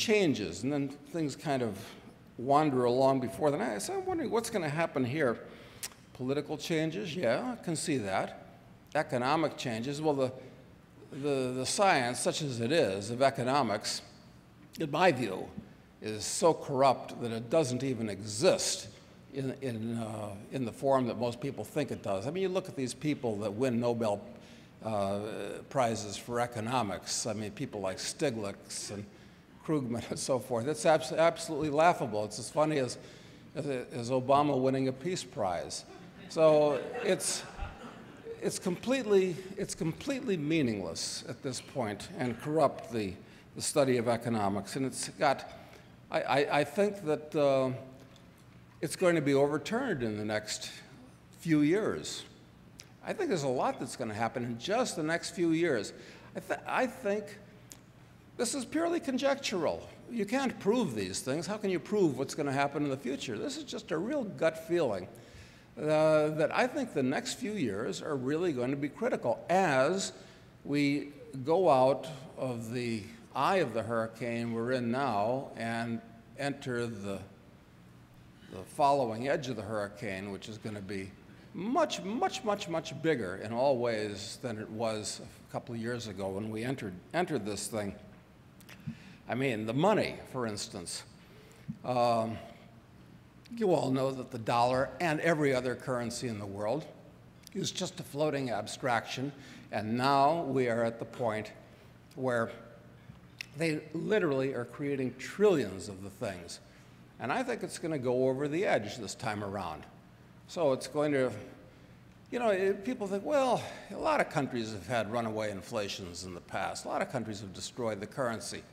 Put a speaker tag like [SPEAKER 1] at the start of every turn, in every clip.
[SPEAKER 1] changes, and then things kind of wander along before then. So I'm wondering what's going to happen here. Political changes, yeah, I can see that. Economic changes, well, the science, such as it is, of economics, in my view, is so corrupt that it doesn't even exist in the form that most people think it does. I mean, you look at these people that win Nobel prizes for economics. I mean, people like Stiglitz and Krugman and so forth. It's absolutely laughable. It's as funny as Obama winning a peace prize. So it's completely meaningless at this point and corrupt the study of economics. And it's got, I think that it's going to be overturned in the next few years. I think there's a lot that's going to happen in just the next few years. I think this is purely conjectural. You can't prove these things. How can you prove what's going to happen in the future? This is just a real gut feeling that I think the next few years are really going to be critical as we go out of the eye of the hurricane we're in now and enter the following edge of the hurricane, which is going to be much, much, much, much bigger in all ways than it was a couple of years ago when we entered this thing. I mean, the money, for instance. You all know that the dollar and every other currency in the world is just a floating abstraction, and now we are at the point where they literally are creating trillions of the things. And I think it's going to go over the edge this time around. So it's going to, you know, people think, well, a lot of countries have had runaway inflations in the past. A lot of countries have destroyed the currency.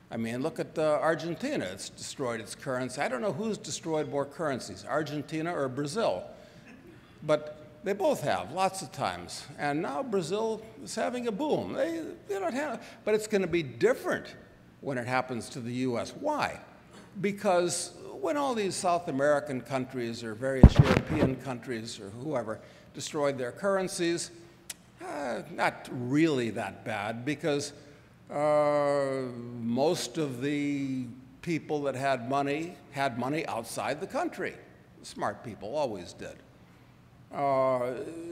[SPEAKER 1] I mean, look at Argentina. It's destroyed its currency. I don't know who's destroyed more currencies, Argentina or Brazil. But they both have, lots of times. And now Brazil is having a boom. They don't have, but it's going to be different when it happens to the U.S. Why? Because when all these South American countries or various European countries or whoever destroyed their currencies, not really that bad, because most of the people that had money outside the country. Smart people always did.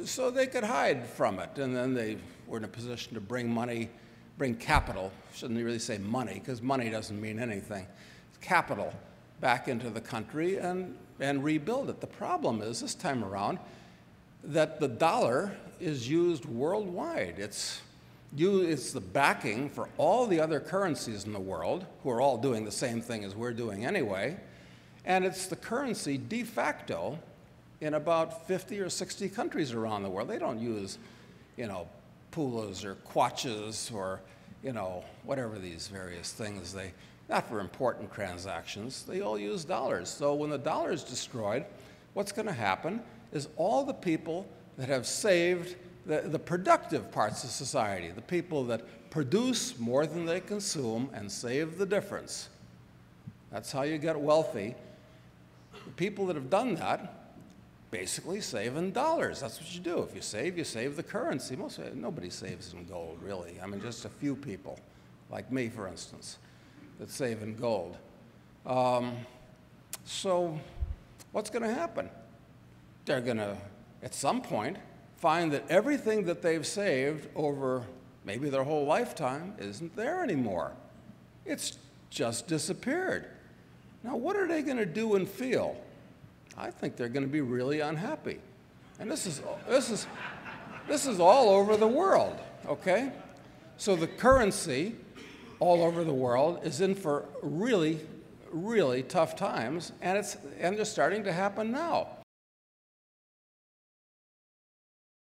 [SPEAKER 1] So they could hide from it, and then they were in a position to bring capital, shouldn't really say money, because money doesn't mean anything, capital back into the country and rebuild it. The problem is, this time around, that the dollar is used worldwide. It's the backing for all the other currencies in the world, who are all doing the same thing as we're doing anyway, and it's the currency de facto in about 50 or 60 countries around the world. They don't use, you know, pulas or kwaches or, you know, whatever these various things. Not for important transactions. They all use dollars. So when the dollar is destroyed, what's going to happen is all the people that have saved the productive parts of society, the people that produce more than they consume and save the difference. That's how you get wealthy. The people that have done that basically save in dollars. That's what you do. If you save the currency. Nobody saves in gold, really. I mean, just a few people, like me, for instance, that save in gold. So what's going to happen? They're going to, at some point, find that everything that they've saved over maybe their whole lifetime isn't there anymore. It's just disappeared. Now, what are they going to do and feel? I think they're going to be really unhappy. And this is all over the world, okay? So the currency all over the world is in for really, really tough times, and they're starting to happen now.